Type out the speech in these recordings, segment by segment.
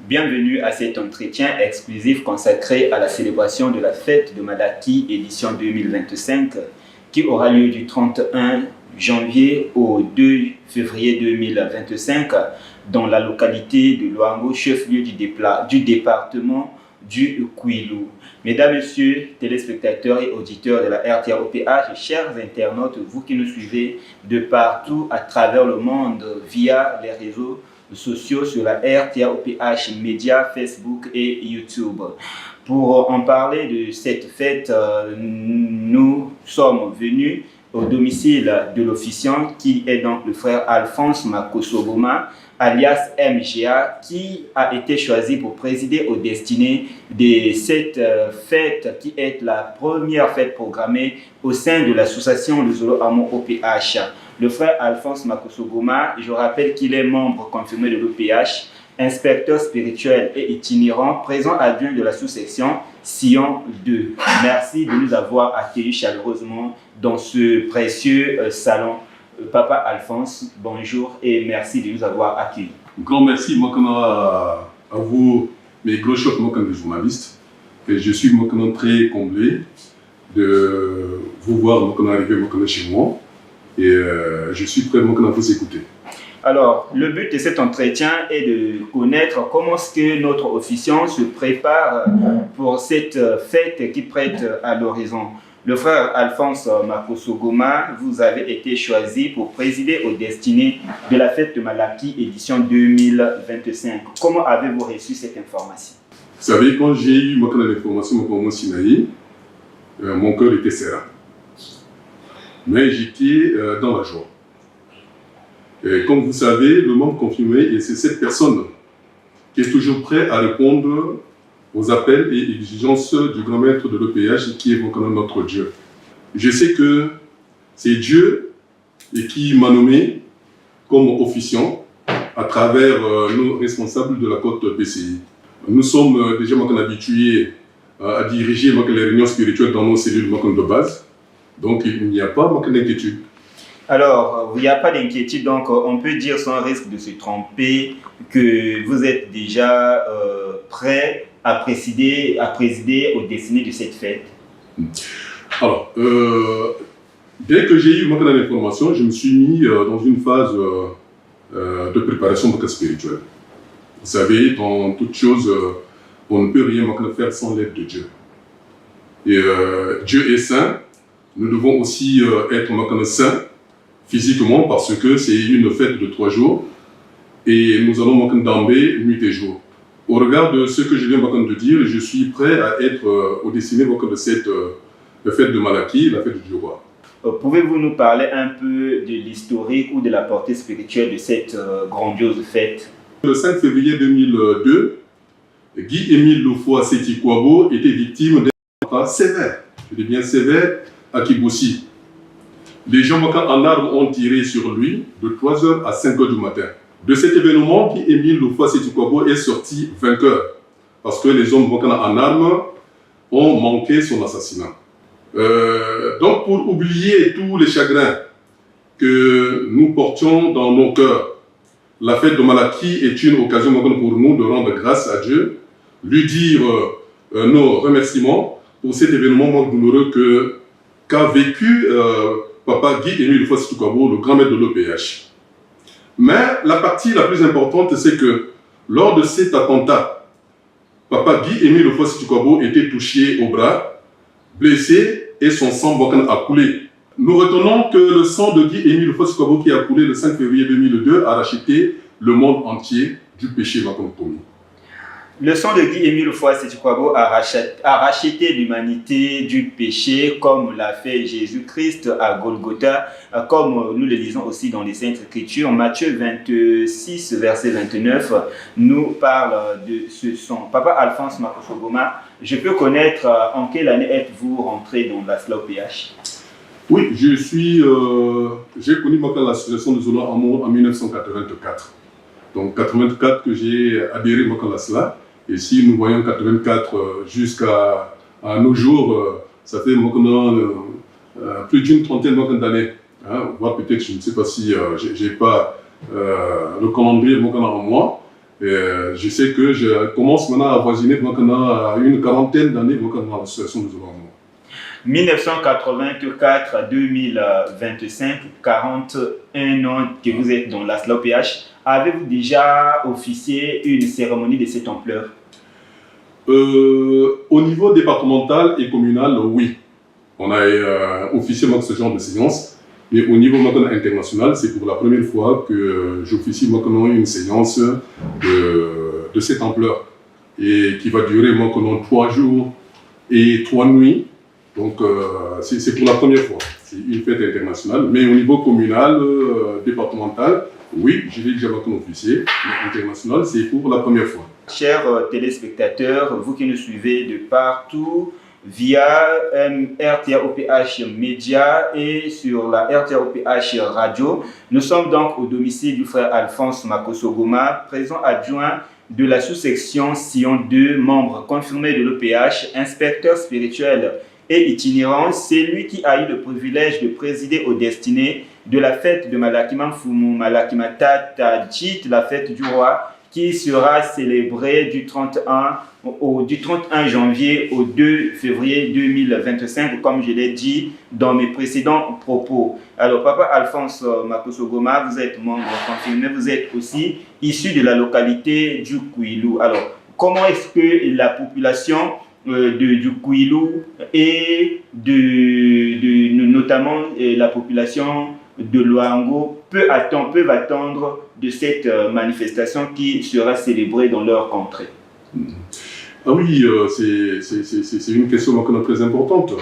Bienvenue à cet entretien exclusif consacré à la célébration de la fête de Malaki édition 2025 qui aura lieu du 31 janvier au 2 février 2025 dans la localité de Loango, chef-lieu du département du Kwilu. Mesdames, Messieurs, téléspectateurs et auditeurs de la RTROPH, chers internautes, vous qui nous suivez de partout à travers le monde via les réseaux sociaux sur la RTROPH Média, Facebook et YouTube. Pour en parler de cette fête, nous sommes venus au domicile de l'officiant qui est donc le frère Alphonse Makosogoma, alias MGA, qui a été choisi pour présider aux destinées de cette fête qui est la première fête programmée au sein de l'association Le Zolo Amo OPH. Le frère Alphonse Makosogoma, je rappelle qu'il est membre confirmé de l'OPH, inspecteur spirituel et itinérant, présent adjoint de la sous-section Sion 2. Merci de nous avoir accueillis chaleureusement dans ce précieux salon. Papa Alphonse, bonjour et merci de nous avoir accueillis. Grand merci à vous, mes gros chocs, les journalistes. Et je suis très comblé de vous voir arriver chez moi. Et je suis prêt à vous écouter. Alors, le but de cet entretien est de connaître comment est-ce que notre officiant se prépare pour cette fête qui prête à l'horizon. Le frère Alphonse Makosogoma, vous avez été choisi pour présider aux destinées de la fête de Malaki édition 2025. Comment avez-vous reçu cette information? Vous savez, quand j'ai eu l'information mon cœur était serein. Mais j'étais dans la joie. Et comme vous savez, le membre confirmé, c'est cette personne qui est toujours prêt à répondre aux appels et exigences du grand maître de l'EPH qui est notre Dieu. Je sais que c'est Dieu qui m'a nommé comme officiant à travers nos responsables de la côte PCI. Nous sommes déjà habitués à diriger les réunions spirituelles dans nos cellules de base, donc il n'y a pas d'inquiétude. Alors, il n'y a pas d'inquiétude, donc on peut dire sans risque de se tromper que vous êtes déjà prêt à présider aux destinées de cette fête. Alors, dès que j'ai eu l'information, je me suis mis dans une phase de préparation spirituelle. Vous savez, dans toute chose, on ne peut rien faire sans l'aide de Dieu. Et Dieu est saint, nous devons aussi être saints physiquement parce que c'est une fête de 3 jours et nous allons d'ember nuit et jour. Au regard de ce que je viens de dire, je suis prêt à être au destiné de cette fête de Malaki, la fête du roi. Pouvez-vous nous parler un peu de l'historique ou de la portée spirituelle de cette grandiose fête? Le 5 février 2002, Guy-Émile Lofoa-Seti-Kwabo était victime d'un attentat sévère, je dis bien sévère, à Kibossi. Les gens en armes ont tiré sur lui de 3h à 5h du matin. De cet événement, Guy-Émile Lofoa-Seti-Kwabo est sorti vainqueur parce que les hommes en armes ont manqué son assassinat. Donc pour oublier tous les chagrins que nous portions dans nos cœurs, la fête de Malaki est une occasion pour nous de rendre grâce à Dieu, lui dire nos remerciements pour cet événement douloureux qu'a vécu Papa Guy-Émile Lofoa-Seti-Kwabo, le grand maître de l'OPH. Mais la partie la plus importante, c'est que lors de cet attentat, Papa Guy-Émile Lofoa-Seti-Kwabo était touché au bras, blessé et son sang a coulé. Nous retenons que le sang de Guy-Émile Lofoa-Seti-Kwabo qui a coulé le 5 février 2002 a racheté le monde entier du péché commis. Le sang de Guy-Émile Lofoa-Seti-Kwabo a racheté l'humanité du péché comme l'a fait Jésus-Christ à Golgotha, comme nous le lisons aussi dans les Saintes Écritures. Matthieu 26, verset 29, nous parle de ce sang. Papa Alphonse Makosogoma, je peux connaître en quelle année êtes-vous rentré dans la SLA-OPH? Oui, j'ai connu l'association de Zolo Amo en 1984. Donc 84 que j'ai adhéré à cela. Et si nous voyons 84 jusqu'à nos jours, ça fait maintenant plus d'une trentaine d'années. Voire peut-être, je ne sais pas si je n'ai pas le calendrier en moi. Je sais que je commence maintenant à avoisiner maintenant une quarantaine d'années dans l'association des Zola Amo. 1984 à 2025, 41 ans que vous êtes dans l'ASLA-OPH. Avez-vous déjà officié une cérémonie de cette ampleur? Au niveau départemental et communal, oui. On a officié ce genre de séance. Mais au niveau international, c'est pour la première fois que j'officie une séance de cette ampleur et qui va durer 3 jours et 3 nuits. Donc c'est pour la première fois. C'est une fête internationale. Mais au niveau communal, départemental, oui, je l'ai déjà officié. Mais international, c'est pour la première fois. Chers téléspectateurs, vous qui nous suivez de partout, via RTA OPH Média et sur la RTA OPH Radio. Nous sommes donc au domicile du frère Alphonse Makosso Goma, président adjoint de la sous-section Sion 2, membre confirmé de l'OPH, inspecteur spirituel et itinérant. C'est lui qui a eu le privilège de présider aux destinées de la fête de Malakima Fumu Malakima Tata Djit, la fête du roi, qui sera célébrée du 31 janvier au 2 février 2025, comme je l'ai dit dans mes précédents propos. Alors, Papa Alphonse Makosso Goma, vous êtes membre confirmé, vous êtes aussi issu de la localité du Kouilou. Alors, comment est-ce que la population du Kouilou et notamment la population de Luango peuvent attendre de cette manifestation qui sera célébrée dans leur contrée? Ah oui, c'est une question très importante.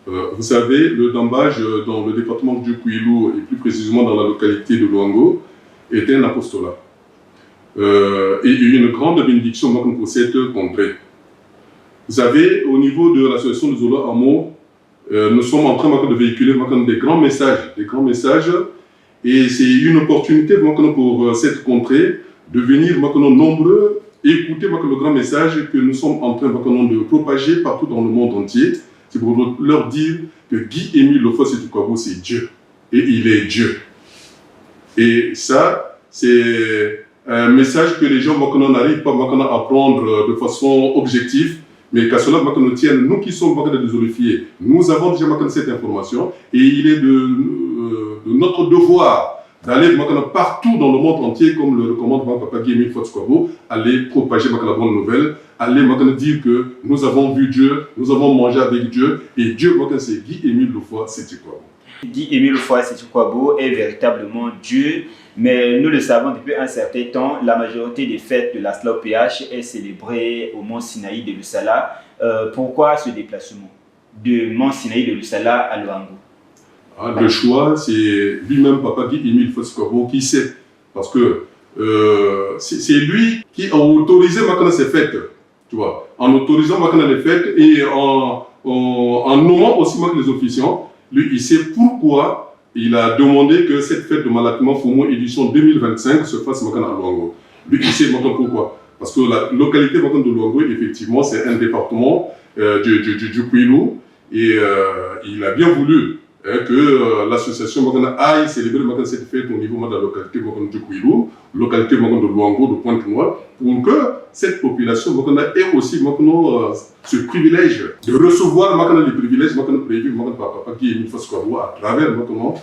Vous savez, le dambage dans le département du Kouilou et plus précisément dans la localité de Luango est un apostolat. Et une grande bénédiction pour cette contrée. Vous savez, au niveau de l'association de Zola Amo, nous sommes en train de véhiculer des grands messages, et c'est une opportunité pour cette contrée de venir nombreux écouter le grand message que nous sommes en train de propager partout dans le monde entier. C'est pour leur dire que Guy-Émile Lofa-Sétukwabo, c'est Dieu, et il est Dieu. Et ça, c'est un message que les gens n'arrivent pas à prendre de façon objective, mais qu'à cela nous tienne, nous qui sommes des olifiers, nous avons déjà cette information, et il est de notre devoir d'aller partout dans le monde entier, comme le recommande Papa Guy-Émile Lofa-Sétukwabo, aller propager la bonne nouvelle, aller dire que nous avons vu Dieu, nous avons mangé avec Dieu, et Dieu, c'est Guy-Émile Lofa-Sétukwabo. Guy-Émile Lofa-Sétukwabo est véritablement Dieu, mais nous le savons depuis un certain temps, la majorité des fêtes de l'ASLA-OPH est célébrée au Mont Sinaï de Lussala. Pourquoi ce déplacement de Mont Sinaï de Lussala à Luango? Le choix, c'est lui-même, Papa Guy-Émile Lofa-Sétukwabo, qui sait. Parce que c'est lui qui a autorisé ces fêtes. Tu vois, en autorisant les fêtes et en nommant aussi les officiants, lui, il sait pourquoi il a demandé que cette fête de Malakima Fumu édition 2025 se fasse à Luango. Lui, il sait pourquoi. Parce que la localité de Luango, effectivement, c'est un département du Kouilou, et il a bien voulu que l'association aille célébrer cette fête au niveau de la localité du Kouilou, localité de Luango, de Pointe-Noire, pour que cette population ait aussi ce privilège de recevoir les privilèges prévus par Papa Guy-Émile Lofa-Sétukwabo à travers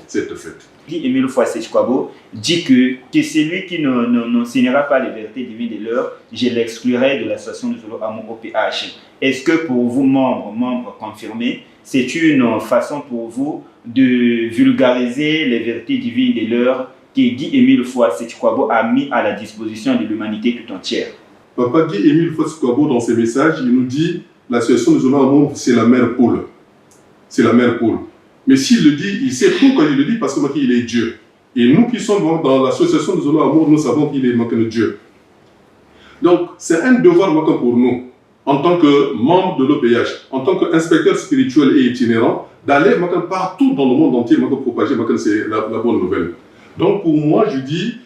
cette fête. Guy-Émile Lofa-Sétukwabo dit que celui qui n'enseignera pas les vérités divines de l'heure, je l'exclurai de l'association de Zola Amo OPH. Est-ce que pour vous, membres confirmés, c'est une façon pour vous de vulgariser les vérités divines de l'heure que Guy-Émile Lofa-Sétukwabo a mis à la disposition de l'humanité tout entière? Papa Guy-Émile Lofa-Sétukwabo, dans ses messages, il nous dit l'association de Zola Amo, c'est la mère Paul. C'est la mère Paul. Mais s'il le dit, il sait pourquoi il le dit, parce qu'il est Dieu. Et nous qui sommes dans l'association de Zola Amo, nous savons qu'il est Dieu. Donc, c'est un devoir pour nous, en tant que membre de l'OPH, en tant qu'inspecteur spirituel et itinérant, d'aller partout dans le monde entier propager la bonne nouvelle. Donc, pour moi, je dis,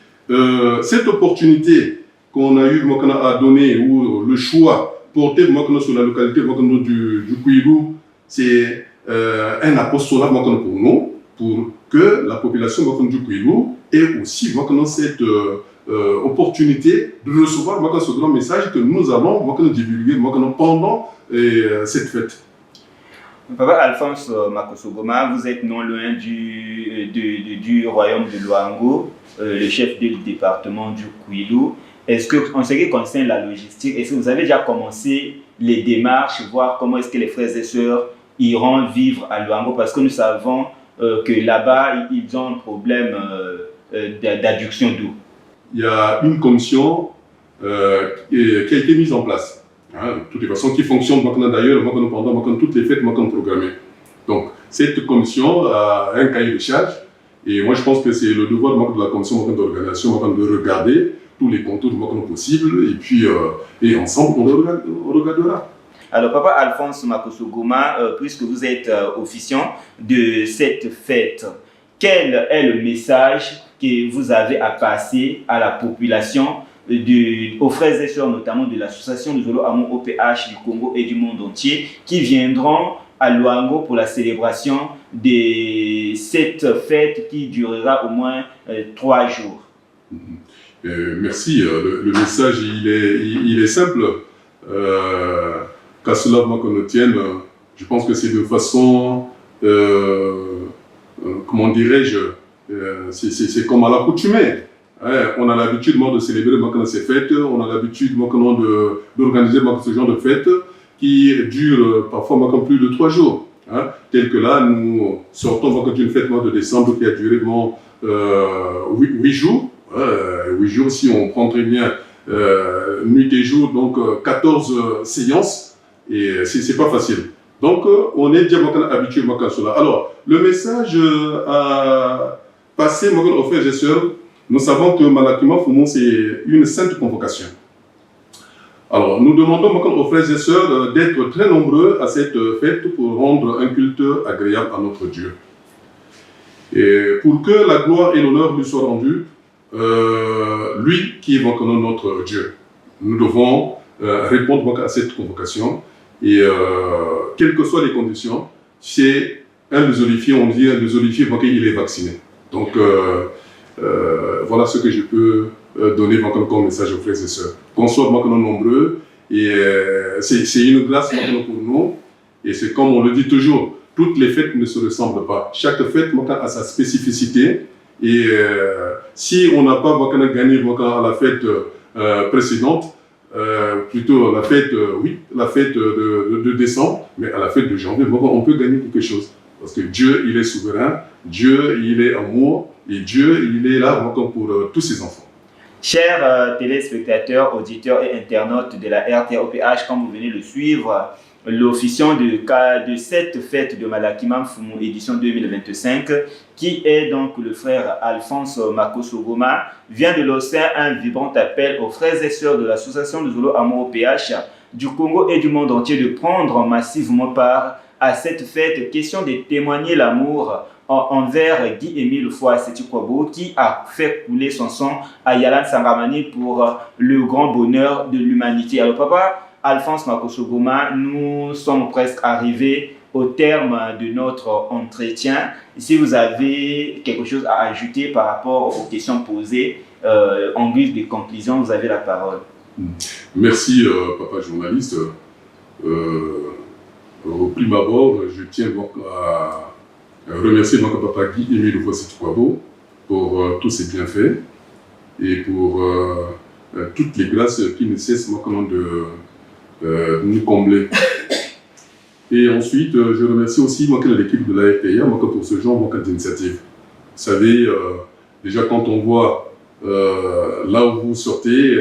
cette opportunité qu'on a eu à donner, ou le choix porté sur la localité du Kouilou, c'est un apostolat pour nous, pour que la population du Kouilou ait aussi opportunité de recevoir ce grand message que nous allons divulguer pendant cette fête. Papa Alphonse Makosogoma, vous êtes non loin du royaume de Luango, le chef du département du Kwilu. Est-ce que, en ce qui concerne la logistique, est-ce que vous avez déjà commencé les démarches, voir comment est-ce que les frères et sœurs iront vivre à Luango? Parce que nous savons que là-bas, ils ont un problème d'adduction d'eau. Il y a une commission qui a été mise en place. De toute façon, qui fonctionne d'ailleurs pendant toutes les fêtes programmées. Donc, cette commission a un cahier de charge et moi je pense que c'est le devoir de la commission d'organisation de regarder tous les contours possibles et puis et ensemble on regardera. Alors Papa Alphonse Makosogoma, puisque vous êtes officiant de cette fête, quel est le message que vous avez à passer à la population, aux frères et sœurs notamment de l'association de Zolo Amour OPH du Congo et du monde entier qui viendront à Luango pour la célébration de cette fête qui durera au moins 3 jours? Merci. Le message il est simple. Qu'à cela qu'on le tienne, je pense que c'est de façon, comment dirais-je, c'est comme à l'accoutumée. On a l'habitude de célébrer ces fêtes, on a l'habitude d'organiser ce genre de fêtes qui durent parfois plus de 3 jours. Tel que là, nous sortons d'une fête de décembre qui a duré 8 jours. 8 jours, si on prend très bien nuit et jour, donc 14 séances, et c'est pas facile. Donc, on est déjà habitué à cela. Alors, le message à passer aux frères et sœurs, nous savons que Malakima Fumu, c'est une sainte convocation. Alors, nous demandons aux frères et sœurs d'être très nombreux à cette fête pour rendre un culte agréable à notre Dieu. Et pour que la gloire et l'honneur lui soient rendus, lui qui est notre Dieu. Nous devons répondre à cette convocation et quelles que soient les conditions, c'est un des oliviers, on dit un des oliviers, il est vacciné. Donc, voilà ce que je peux donner comme message aux frères et sœurs. Qu'on soit nombreux, et c'est une grâce pour nous, et c'est comme on le dit toujours, toutes les fêtes ne se ressemblent pas. Chaque fête a sa spécificité, et si on n'a pas gagné à la fête précédente, plutôt la fête, la fête de décembre, mais à la fête de janvier, on peut gagner quelque chose. Parce que Dieu, il est souverain, Dieu, il est amour, et Dieu, il est là pour tous ses enfants. Chers téléspectateurs, auditeurs et internautes de la RTOPH, comme vous venez de le suivre, l'officiant de cette fête de Malakima Fumu édition 2025, qui est donc le frère Alphonse Makosogoma, vient de lancer un vibrant appel aux frères et sœurs de l'association de Zolo Amour OPH du Congo et du monde entier de prendre massivement part à cette fête, question de témoigner l'amour envers Guy-Émile Foua-Seti-Kwabo qui a fait couler son sang à Yalan Sangamani pour le grand bonheur de l'humanité. Alors papa Alphonse Makosogoma, nous sommes presque arrivés au terme de notre entretien. Si vous avez quelque chose à ajouter par rapport aux questions posées, en guise de conclusion, vous avez la parole. Merci papa journaliste. Au prime abord, je tiens à remercier papa Guy-Émile Foua-Seti-Kwabo pour tous ses bienfaits et pour toutes les grâces qui ne cessent de nous combler. Et ensuite, je remercie aussi l'équipe de la RTA pour ce genre d'initiative. Vous savez, déjà quand on voit là où vous sortez,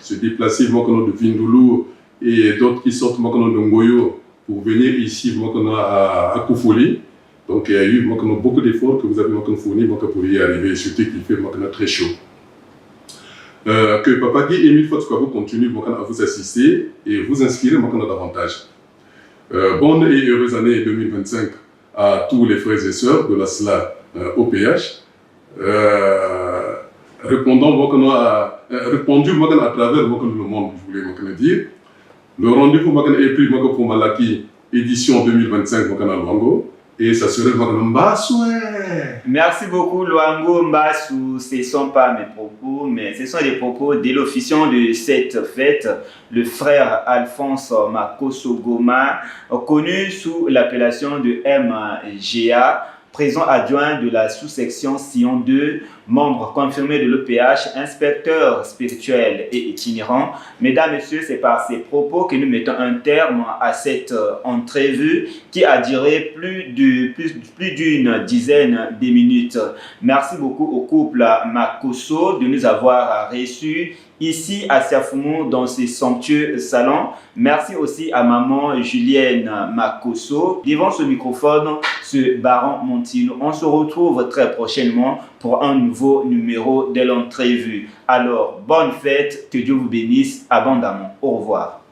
se déplacer de Vindoulou et d'autres qui sortent de Ngoyo pour venir ici à Koufouli. Donc il y a eu beaucoup d'efforts que vous avez fournis pour y arriver, surtout qu'il fait très chaud. Que Papa Guy-Émile Foua-Seti-Kwabo continue à vous assister et vous inspirer davantage. Bonne et heureuse année 2025 à tous les frères et sœurs de la SLA OPH. Répondu à travers le monde, je voulais dire. Le rendez-vous est pris pour Malaki, édition 2025 à Luango. Et ça serait Madame Mbassou. Merci beaucoup, Luango Mbassou. Ce ne sont pas mes propos, mais ce sont les propos de l'officiant de cette fête, le frère Alphonse Makosso Goma, connu sous l'appellation de MGA, président adjoint de la sous-section Sion 2, membre confirmé de l'EPH, inspecteur spirituel et itinérant. Mesdames, Messieurs, c'est par ces propos que nous mettons un terme à cette entrevue qui a duré plus d'une dizaine de minutes. Merci beaucoup au couple Makosso de nous avoir reçus ici à Siafoumou dans ce somptueux salon. Merci aussi à maman Julienne Makosso. Devant ce microphone, ce Baron Montino. On se retrouve très prochainement pour un nouveau numéro de l'entrevue. Alors, bonne fête, que Dieu vous bénisse abondamment. Au revoir.